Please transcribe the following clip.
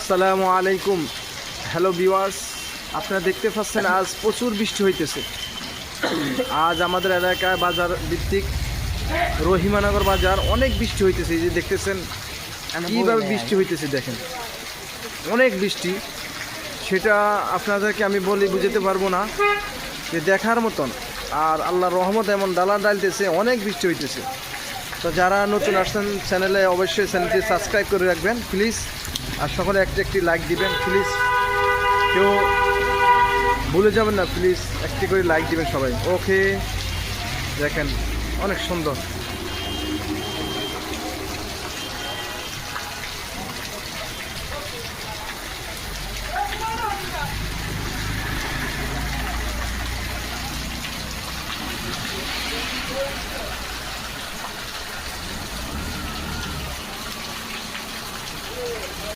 আসসালামু আলাইকুম। Hello viewers, আপনারা দেখতে পাচ্ছেন আজ প্রচুর বৃষ্টি হইতেছে। আজ আমাদের এলাকায় বাজার ভিত্তিক রহিমানগর বাজার অনেক বৃষ্টি হইতেছে। এই যে দেখতেছেন কীভাবে বৃষ্টি হইতেছে, দেখেন অনেক বৃষ্টি। সেটা আপনাদেরকে আমি বলি বুঝাতে পারবো না, যে দেখার মতন। আর আল্লাহর রহমত এমন ডালা ডালতেছে, অনেক বৃষ্টি হইতেছে। তো যারা নতুন আসছেন চ্যানেলে অবশ্যই চ্যানেলটি সাবস্ক্রাইব করে রাখবেন প্লিজ, আর সকলে একটি লাইক দিবেন প্লিজ, কেউ ভুলে যাবেন না প্লিজ, একটি করে লাইক দিবেন সবাই। ওকে, দেখেন অনেক সুন্দর।